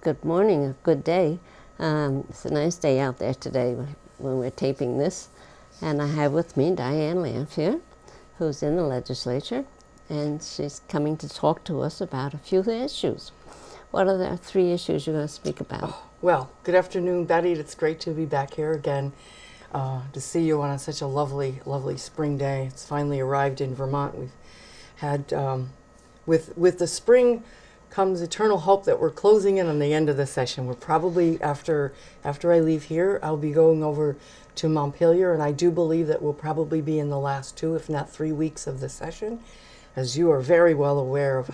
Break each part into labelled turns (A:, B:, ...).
A: Good morning, a good day. It's a nice day out there today when we're taping this. And I have with me Diane Lanpher, who's in the legislature, and she's coming to talk to us about a few issues. What are the three issues you're going to speak about?
B: Oh, well, good afternoon, Betty. It's great to be back here again, to see you on such a lovely, lovely spring day. It's finally arrived in Vermont. We've had, with the spring comes eternal hope that we're closing in on the end of the session. We're probably, after I leave here, I'll be going over to Montpelier, and I do believe that we'll probably be in the last 2, if not 3 weeks of the session, as you are very well aware of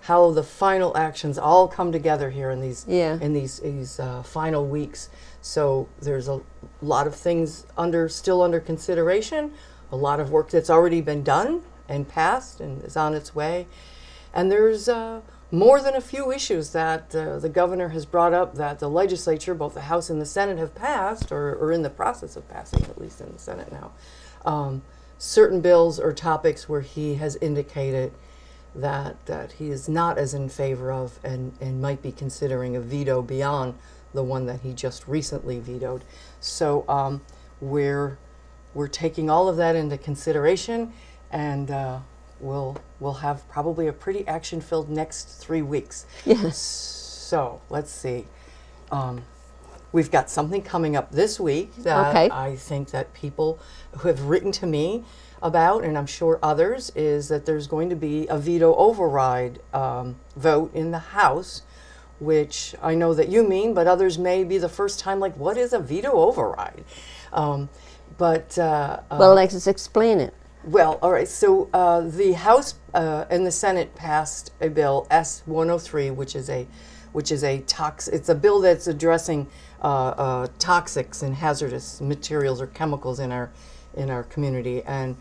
B: how the final actions all come together here in these final weeks. So there's a lot of things still under consideration, a lot of work that's already been done and passed and is on its way, and there's more than a few issues that the governor has brought up that the legislature, both the House and the Senate, have passed or are in the process of passing, at least in the Senate now. Certain bills or topics where he has indicated that he is not as in favor of and might be considering a veto beyond the one that he just recently vetoed. So we're taking all of that into consideration, and we'll have probably a pretty action-filled next 3 weeks.
A: Yes.
B: So let's see. We've got something coming up this week that I think that people who have written to me about, and I'm sure others, is that there's going to be a veto override vote in the House, which I know that you mean, but others may be the first time like, what is a veto override?
A: Well, let's explain it.
B: Well, all right. So the House and the Senate passed a bill S-103, which is it's a bill that's addressing toxics and hazardous materials or chemicals in our community, and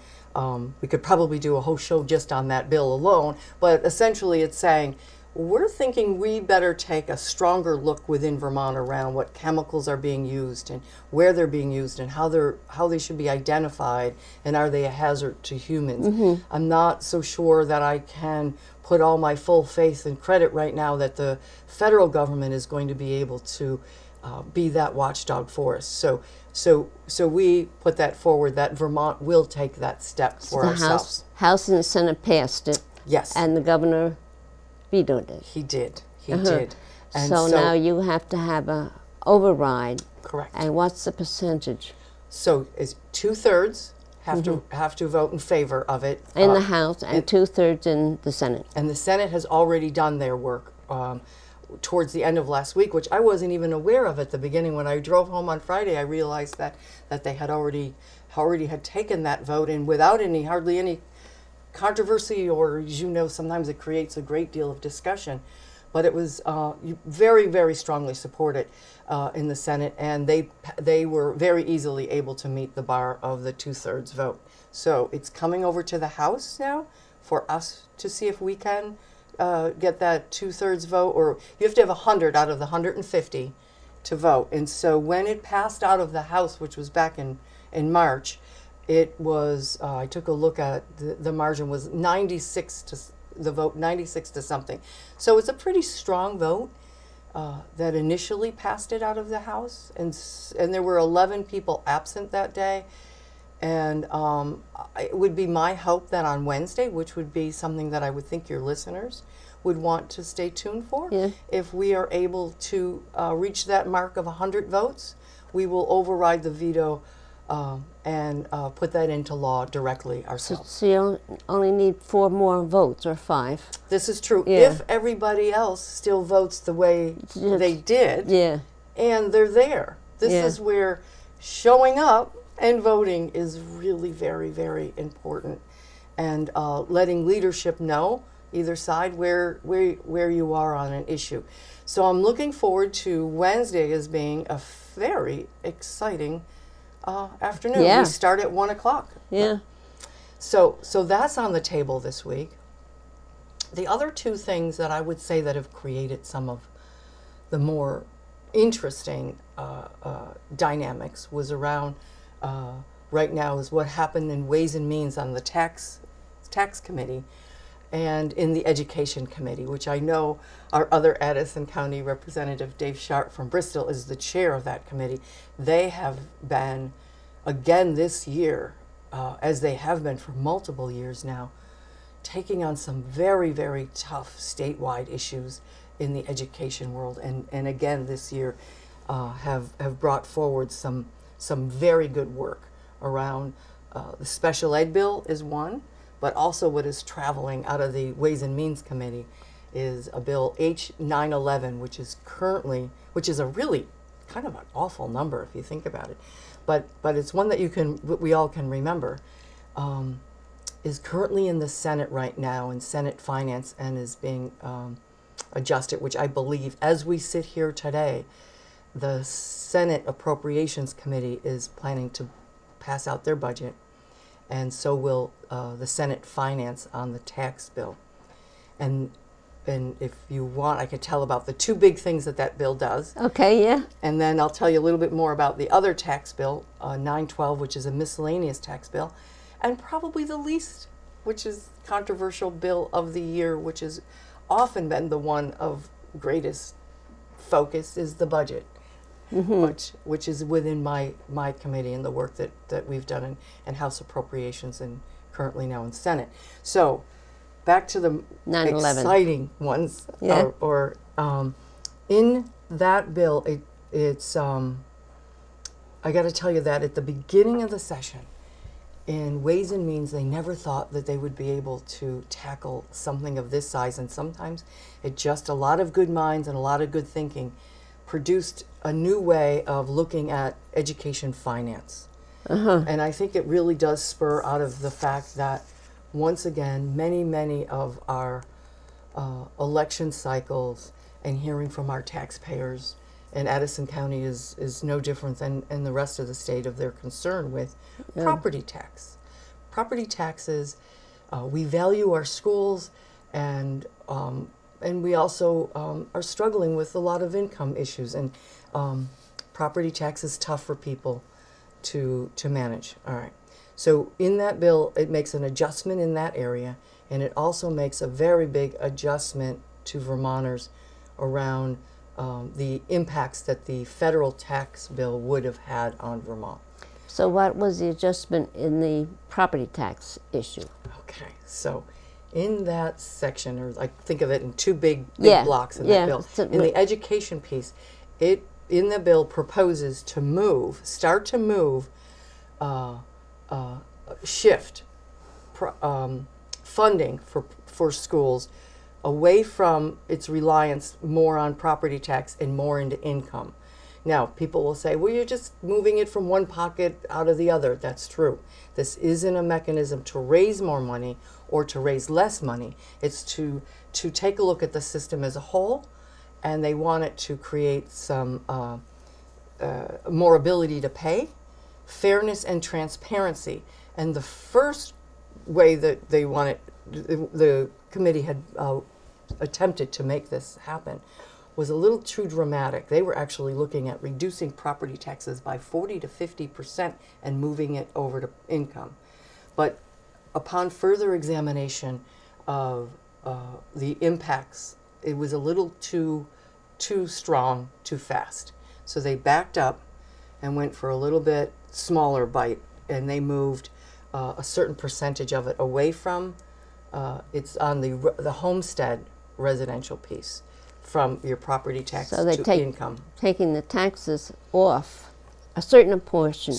B: we could probably do a whole show just on that bill alone. But essentially, it's saying we're thinking we better take a stronger look within Vermont around what chemicals are being used and where they're being used and how they should be identified, and are they a hazard to humans. Mm-hmm. I'm not so sure that I can put all my full faith and credit right now that the federal government is going to be able to be that watchdog for us. So we put that forward that Vermont will take that step for ourselves.
A: House and the Senate passed it.
B: Yes.
A: And the governor vetoed it.
B: He did. He did.
A: And so now you have to have a override.
B: Correct.
A: And what's the percentage?
B: So it's 2/3 have to vote in favor of it
A: in the House, and 2/3 in the Senate.
B: And the Senate has already done their work towards the end of last week, which I wasn't even aware of at the beginning. When I drove home on Friday, I realized that they had already had taken that vote, and without hardly any controversy, or, as you know, sometimes it creates a great deal of discussion. But it was very, very strongly supported in the Senate, and they were very easily able to meet the bar of the 2/3 vote. So it's coming over to the House now for us to see if we can get that 2/3 vote, or you have to have 100 out of the 150 to vote. And so when it passed out of the House, which was back in March, it was, I took a look at the margin was 96 to something. So it's a pretty strong vote that initially passed it out of the House. And there were 11 people absent that day. And it would be my hope that on Wednesday, which would be something that I would think your listeners would want to stay tuned for, if we are able to reach that mark of 100 votes, we will override the veto and put that into law directly ourselves.
A: So you only need 4 more votes, or 5.
B: This is true. Yeah. If everybody else still votes the way they did, and they're there. This is where showing up and voting is really very, very important, and letting leadership know, either side, where you are on an issue. So I'm looking forward to Wednesday as being a very exciting afternoon. We start at 1 o'clock.
A: Yeah.
B: So that's on the table this week. The other 2 things that I would say that have created some of the more interesting dynamics was around right now is what happened in Ways and Means on the tax committee, and in the Education Committee, which I know our other Addison County Representative Dave Sharp from Bristol is the chair of that committee. They have been, again this year, as they have been for multiple years now, taking on some very, very tough statewide issues in the education world, and again this year have brought forward some very good work around the special ed bill is one, but also what is traveling out of the Ways and Means Committee is a bill H911, which is a really kind of an awful number if you think about it, but it's one that we all can remember. Is currently in the Senate right now, in Senate Finance, and is being adjusted, which I believe, as we sit here today, the Senate Appropriations Committee is planning to pass out their budget, and so will the Senate Finance on the tax bill. And if you want, I could tell about the two big things that bill does.
A: Okay, yeah.
B: And then I'll tell you a little bit more about the other tax bill, 912, which is a miscellaneous tax bill, and probably the least, which is controversial bill of the year, which has often been the one of greatest focus, is the budget, which is within my committee and the work that we've done in House Appropriations and currently now in Senate. So back to the
A: 9/11.
B: Exciting ones.
A: Yeah.
B: In that bill, it's I got to tell you that at the beginning of the session, in Ways and Means, they never thought that they would be able to tackle something of this size, and sometimes it just a lot of good minds and a lot of good thinking produced a new way of looking at education finance. And I think it really does spur out of the fact that, once again, many of our election cycles and hearing from our taxpayers, and Addison County is no different than in the rest of the state of their concern with property tax. Property taxes, we value our schools, and we also are struggling with a lot of income issues, and property tax is tough for people to manage. All right. So in that bill, it makes an adjustment in that area, and it also makes a very big adjustment to Vermonters around the impacts that the federal tax bill would have had on Vermont.
A: So what was the adjustment in the property tax issue?
B: Okay, so in that section, or I think of it in two big blocks in that bill. In the education piece, it in the bill proposes to start to move, shift funding for schools away from its reliance more on property tax and more into income. Now, people will say, well, you're just moving it from one pocket out of the other. That's true. This isn't a mechanism to raise more money or to raise less money. It's to take a look at the system as a whole, and they want it to create some more ability to pay, fairness, and transparency. And the first way that they want it, the committee had attempted to make this happen, was a little too dramatic. They were actually looking at reducing property taxes by 40 to 50% and moving it over to income. But upon further examination of the impacts, it was a little too strong, too fast. So they backed up and went for a little bit smaller bite, and they moved a certain percentage of it away from it's on the homestead residential piece from your property tax
A: So they
B: to income.
A: Taking the taxes off, a certain portion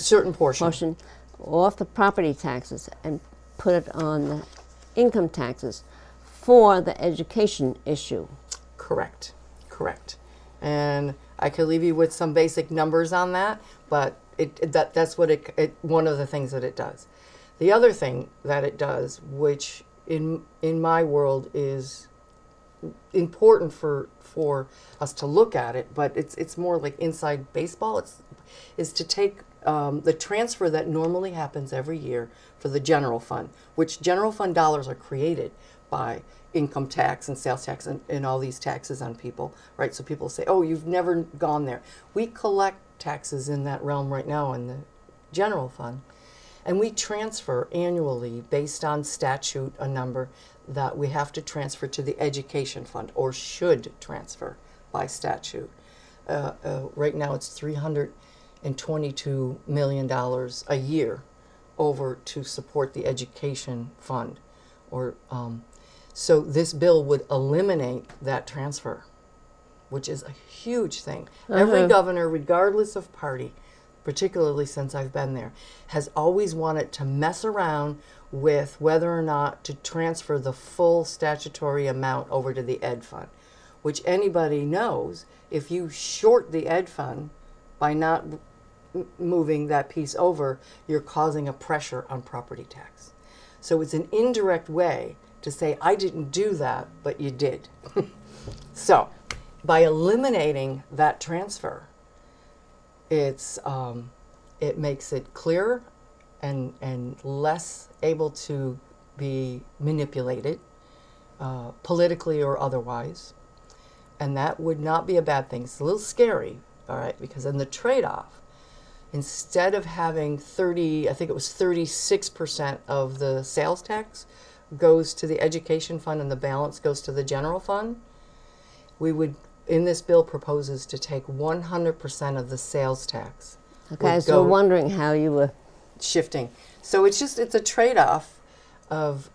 A: off the property taxes and put it on the income taxes for the education issue.
B: Correct. And I could leave you with some basic numbers on that, but that's what one of the things that it does. The other thing that it does, which in my world is important for us to look at it, but it's more like inside baseball. Is to take the transfer that normally happens every year for the general fund, which general fund dollars are created by income tax and sales tax and all these taxes on people, right? So people say, oh, you've never gone there. We collect taxes in that realm right now in the general fund. And we transfer annually based on statute a number that we have to transfer to the education fund, or should transfer by statute. Right now it's $322 million a year over to support the education fund. So this bill would eliminate that transfer, which is a huge thing. Every governor, regardless of party, particularly since I've been there, has always wanted to mess around with whether or not to transfer the full statutory amount over to the ed fund, which anybody knows, if you short the ed fund by not moving that piece over, you're causing a pressure on property tax. So it's an indirect way to say, I didn't do that, but you did. So by eliminating that transfer, it makes it clearer and less able to be manipulated politically or otherwise. And that would not be a bad thing. It's a little scary, all right, because in the trade-off, instead of having 36% of the sales tax goes to the education fund and the balance goes to the general fund, we would, in this bill, proposes to take 100% of the sales tax.
A: Okay, so wondering how you were
B: shifting. So it's a trade-off of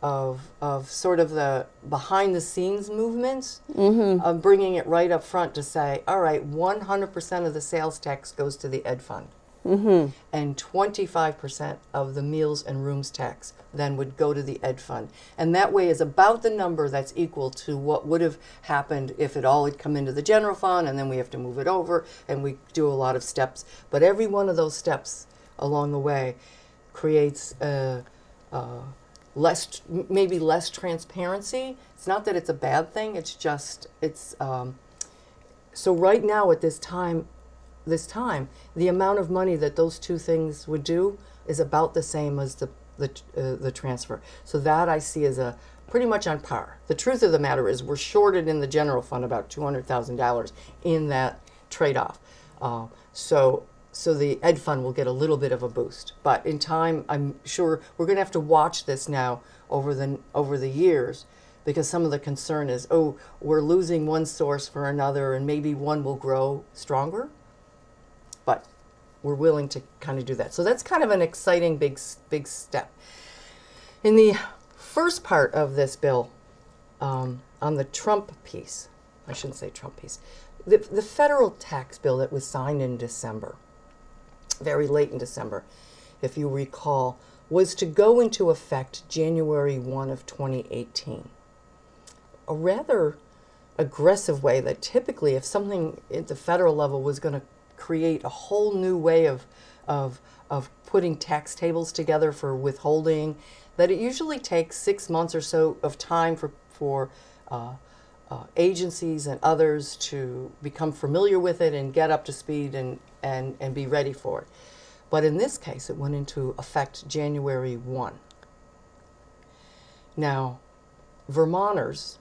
B: sort of the behind the scenes movements of bringing it right up front to say, all right, 100% of the sales tax goes to the ed fund. And 25% of the meals and rooms tax then would go to the ed fund. And that way is about the number that's equal to what would have happened if it all had come into the general fund, and then we have to move it over, and we do a lot of steps. But every one of those steps along the way creates maybe less transparency. It's not that it's a bad thing, it's just, so right now at this time, the amount of money that those two things would do is about the same as the transfer. So that I see as pretty much on par. The truth of the matter is we're shorted in the general fund about $200,000 in that trade-off. So the ed fund will get a little bit of a boost. But in time, I'm sure we're going to have to watch this now over the years, because some of the concern is, we're losing one source for another, and maybe one will grow stronger. But we're willing to kind of do that. So that's kind of an exciting big step. In the first part of this bill, on the Trump piece, I shouldn't say Trump piece, the federal tax bill that was signed in December, very late in December, if you recall, was to go into effect January 1 of 2018. A rather aggressive way that typically, if something at the federal level was going to create a whole new way of putting tax tables together for withholding, that it usually takes 6 months or so of time for agencies and others to become familiar with it and get up to speed and be ready for it. But in this case, it went into effect January 1. Now, Vermonters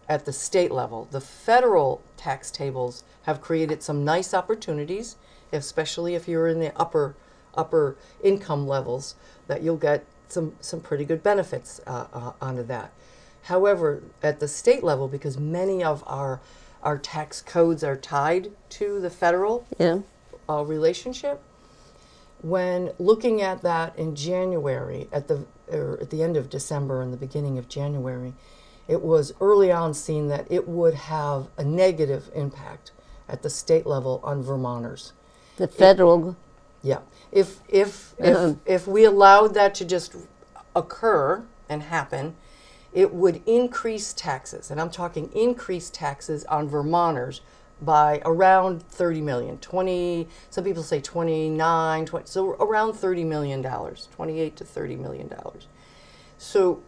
B: at the state level, the federal tax tables have created some nice opportunities, especially if you're in the upper income levels, that you'll get some pretty good benefits onto that. However, at the state level, because many of our tax codes are tied to the federal relationship, when looking at that in January, at the end of December and the beginning of January, it was early on seen that it would have a negative impact at the state level on Vermonters.
A: The federal.
B: Yeah. If we allowed that to just occur and happen, it would increase taxes, and I'm talking increased taxes on Vermonters by around 30 million, 20, some people say 29, 20, so around $30 million, 28 to $30 million. So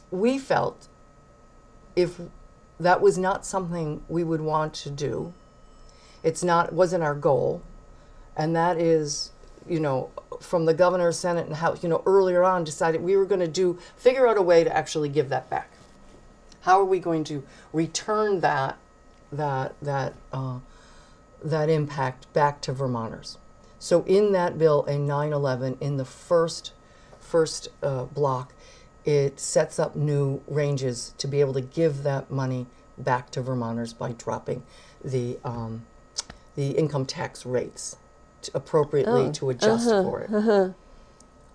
B: we felt if that was not something we would want to do, wasn't our goal, and that is, from the governor, Senate, and House, earlier on decided we were going to figure out a way to actually give that back. How are we going to return that impact back to Vermonters? So in that bill, in 911, in the first block, it sets up new ranges to be able to give that money back to Vermonters by dropping the income tax rates appropriately to adjust for it. All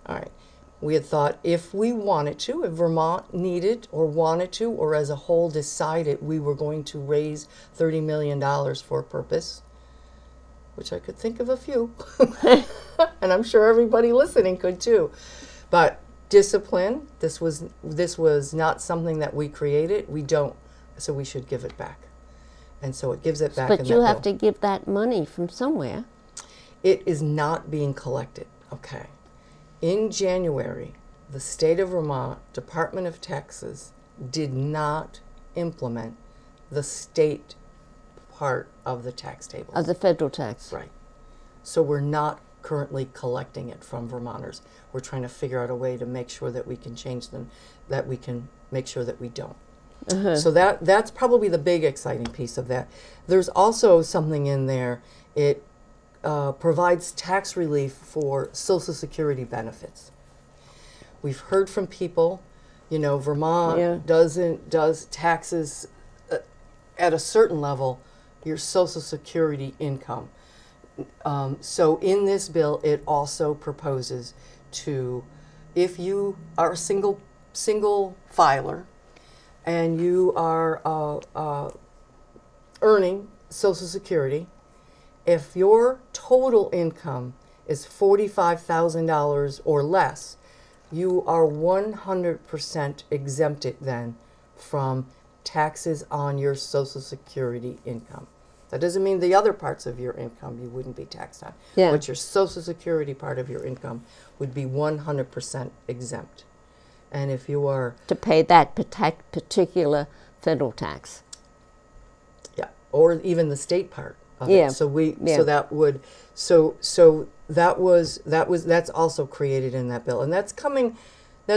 B: right. We had thought if we wanted to, if Vermont needed or wanted to, or as a whole decided we were going to raise $30 million for a purpose, which I could think of a few, and I'm sure everybody listening could too. But discipline, this was not something that we created. We don't, so we should give it back. And so it gives it back.
A: But you have to give that money from somewhere.
B: It is not being collected. Okay. In January, the state of Vermont Department of Taxes did not implement the state part of the tax table.
A: Of the federal tax.
B: Right. So we're not currently collecting it from Vermonters. We're trying to figure out a way to make sure that we can change them, that we can make sure that we don't. So that's probably the big exciting piece of that. There's also something in there. It provides tax relief for Social Security benefits. We've heard from people, Vermont does taxes at a certain level, your Social Security income. So in this bill, it also proposes to, if you are a single filer and you are earning Social Security, if your total income is $45,000 or less, you are 100% exempted then from taxes on your Social Security income. That doesn't mean the other parts of your income you wouldn't be taxed on.
A: Yeah.
B: But your Social Security part of your income would be 100% exempt. And if you are...
A: To pay that particular federal tax.
B: Yeah, or even the state part of
A: Yeah.
B: it. So that would... So that's also created in that bill. And that's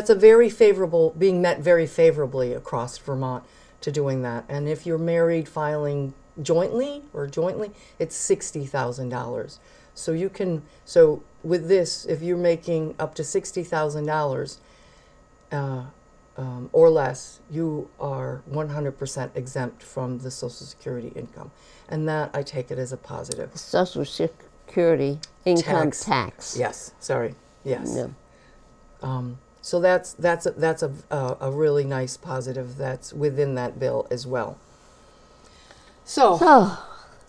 B: a very favorable, being met very favorably across Vermont to doing that. And if you're married filing jointly, it's $60,000. So with this, if you're making up to $60,000 or less, you are 100% exempt from the Social Security income. And that, I take it as a positive.
A: Social Security income tax.
B: Yes, sorry, yes.
A: Yeah.
B: So that's a really nice positive that's within that bill as well. So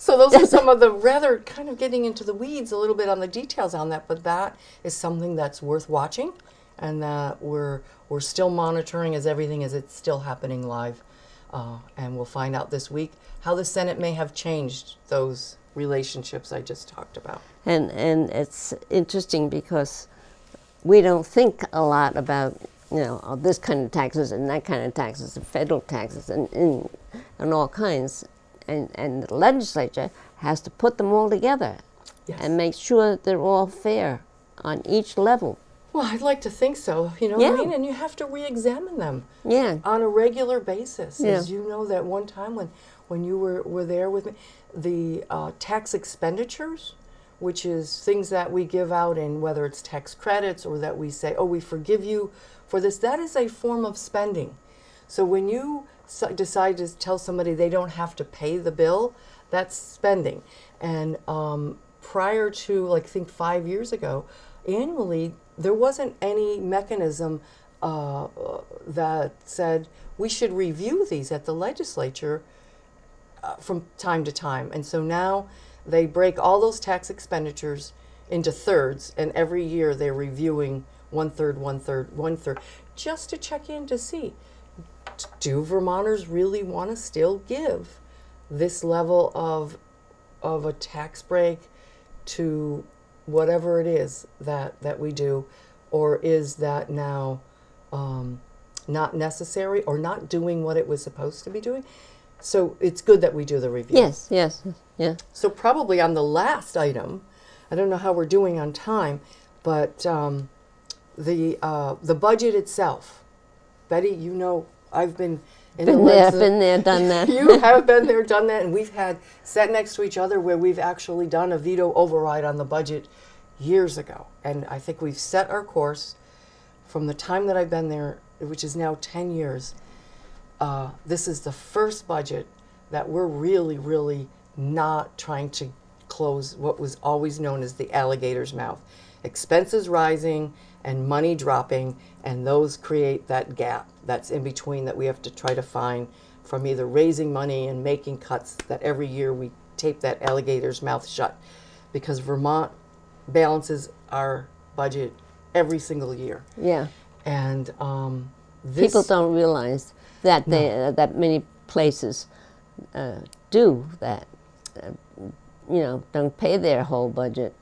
B: those are some of the rather kind of getting into the weeds a little bit on the details on that, but that is something that's worth watching, and that we're still monitoring as it's still happening live, and we'll find out this week how the Senate may have changed those relationships I just talked about.
A: And it's interesting because we don't think a lot about this kind of taxes and that kind of taxes and federal taxes and all kinds. And the legislature has to put them all together and make sure they're all fair on each level.
B: Well, I'd like to think so, what I mean? And you have to re-examine them on a regular basis. As you know, that one time when you were there with me, the tax expenditures, which is things that we give out in whether it's tax credits or that we say, oh, we forgive you for this, that is a form of spending. So when you decide to tell somebody they don't have to pay the bill, that's spending. And prior to, I think 5 years ago, annually, there wasn't any mechanism that said we should review these at the legislature from time to time. And so now they break all those tax expenditures into thirds, and every year they're reviewing one third, just to check in to see, do Vermonters really want to still give this level of a tax break to whatever it is that we do, or is that now not necessary or not doing what it was supposed to be doing? So it's good that we do the review.
A: Yes.
B: So probably on the last item, I don't know how we're doing on time, but the budget itself. Betty, I've been in
A: been there, done that.
B: You have been there, done that, and we've sat next to each other where we've actually done a veto override on the budget years ago. And I think we've set our course from the time that I've been there, which is now 10 years. This is the first budget that we're really, really not trying to close what was always known as the alligator's mouth. Expenses rising and money dropping, and those create that gap that's in between that we have to try to find from either raising money and making cuts, that every year we tape that alligator's mouth shut, because Vermont balances our budget every single year.
A: Yeah.
B: And this,
A: people don't realize that that many places do that. Don't pay their whole budget.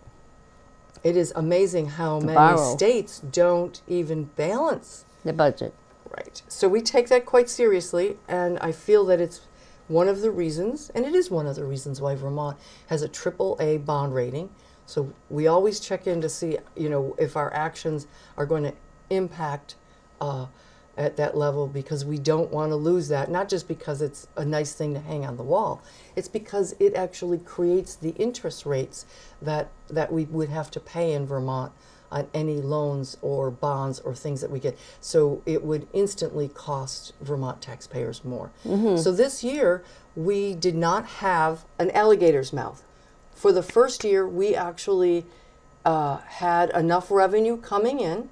B: It is amazing how many
A: borrow.
B: states don't even balance
A: The budget.
B: right. So we take that quite seriously, and I feel that it's one of the reasons, and it is one of the reasons why Vermont has a AAA bond rating. So we always check in to see, if our actions are going to impact at that level, because we don't want to lose that, not just because it's a nice thing to hang on the wall. It's because it actually creates the interest rates that we would have to pay in Vermont on any loans or bonds or things that we get. So it would instantly cost Vermont taxpayers more. So this year, we did not have an alligator's mouth. For the first year, we actually had enough revenue coming in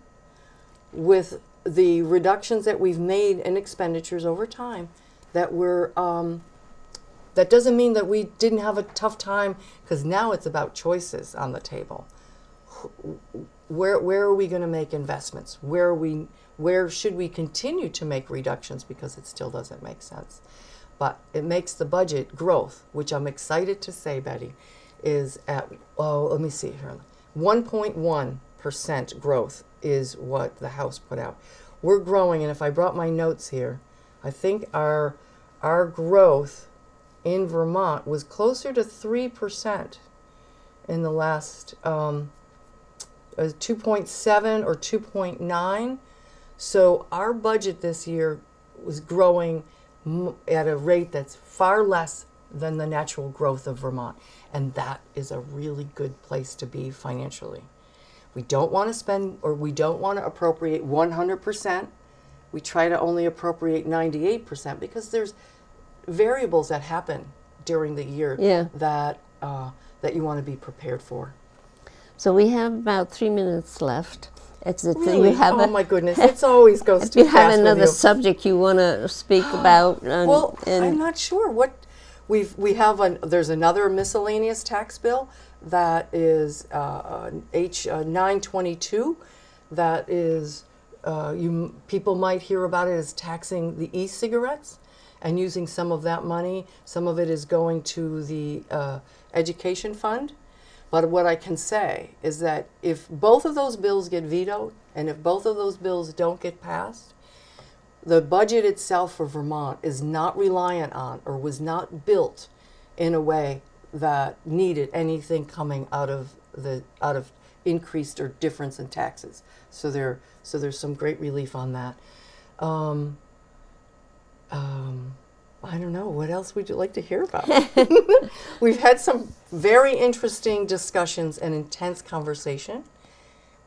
B: with the reductions that we've made in expenditures over time that we're that doesn't mean that we didn't have a tough time, because now it's about choices on the table. Where are we going to make investments? Where should we continue to make reductions, because it still doesn't make sense. But it makes the budget growth, which I'm excited to say, Betty, is at, let me see here, 1.1% growth is what the House put out. We're growing, and if I brought my notes here, I think our growth in Vermont was closer to 3% in the last 2.7 or 2.9. So our budget this year was growing at a rate that's far less than the natural growth of Vermont, and that is a really good place to be financially. We don't want to spend, or we don't want to appropriate 100%. We try to only appropriate 98%, because there's variables that happen during the year that you want to be prepared for.
A: So we have about 3 minutes left.
B: Really? Oh my goodness! It always goes too
A: If you have
B: fast
A: another
B: with you.
A: subject you want to speak about,
B: Well, I'm not sure what we have. There's another miscellaneous tax bill that is H 922. That is people might hear about it as taxing the e-cigarettes and using some of that money. Some of it is going to the education fund. But what I can say is that if both of those bills get vetoed, and if both of those bills don't get passed, the budget itself for Vermont is not reliant on, or was not built in a way that needed anything coming out of increased or difference in taxes. So there's some great relief on that. I don't know. What else would you like to hear about? We've had some very interesting discussions and intense conversation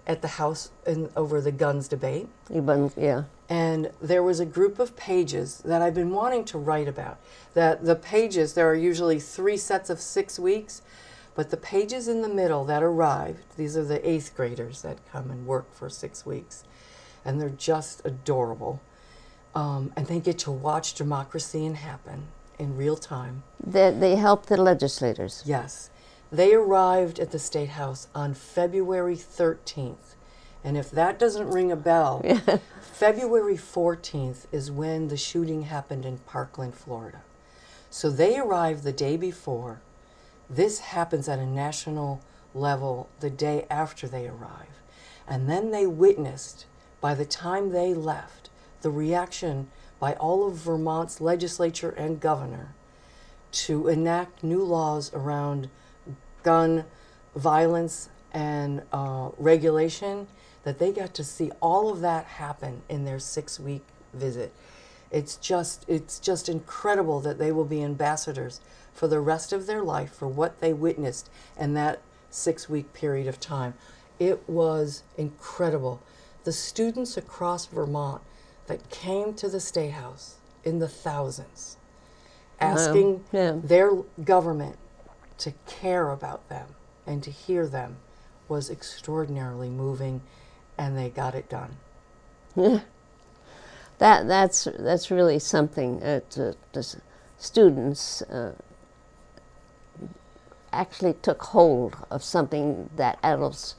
B: at the House over the guns debate.
A: Yeah.
B: And there was a group of pages that I've been wanting to write about. That the pages, there are usually 3 sets of 6 weeks, but the pages in the middle that arrived, these are the 8th graders that come and work for 6 weeks, and they're just adorable. And they get to watch democracy happen in real time.
A: They help the legislators.
B: Yes. They arrived at the State House on February 13th. And if that doesn't ring a bell, February 14th is when the shooting happened in Parkland, Florida. So they arrived the day before. This happens at a national level the day after they arrive. And then they witnessed, by the time they left, the reaction by all of Vermont's legislature and governor to enact new laws around gun violence and regulation, that they got to see all of that happen in their 6-week visit. It's just incredible that they will be ambassadors for the rest of their life for what they witnessed, and that 6-week period of time. It was incredible. The students across Vermont that came to the State House in the thousands, asking their government to care about them and to hear them, was extraordinarily moving, and they got it done.
A: Yeah, that's really something. The students actually took hold of something that adults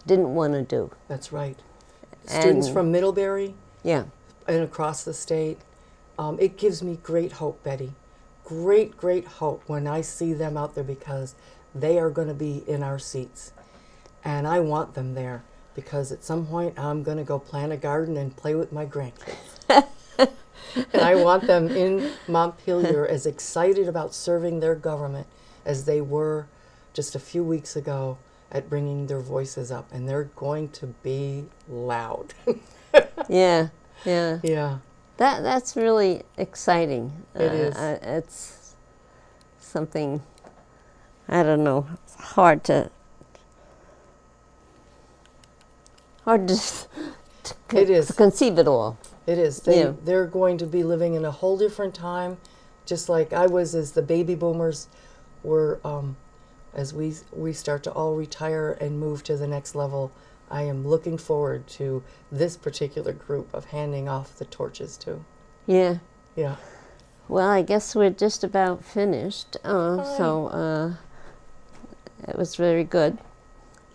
A: didn't want to do.
B: That's right. Students from Middlebury,
A: yeah,
B: and across the state. It gives me great hope, Betty. Great, great hope when I see them out there, because they are going to be in our seats. And I want them there, because at some point I'm going to go plant a garden and play with my grandkids. And I want them in Montpelier as excited about serving their government as they were just a few weeks ago at bringing their voices up. And they're going to be loud.
A: yeah, yeah.
B: Yeah.
A: That's really exciting.
B: It is.
A: It's something, I don't know, it's hard to
B: it is.
A: to conceive it all.
B: It is. They're going to be living in a whole different time, just like I was as the baby boomers were, as we start to all retire and move to the next level. I am looking forward to this particular group of handing off the torches to.
A: Yeah.
B: Yeah.
A: Well, I guess we're just about finished. So it was very good.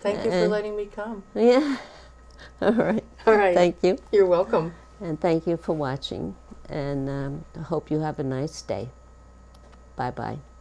B: Thank you for letting me come.
A: Yeah. All right.
B: All right.
A: Thank you.
B: You're welcome.
A: And thank you for watching. And I hope you have a nice day. Bye-bye.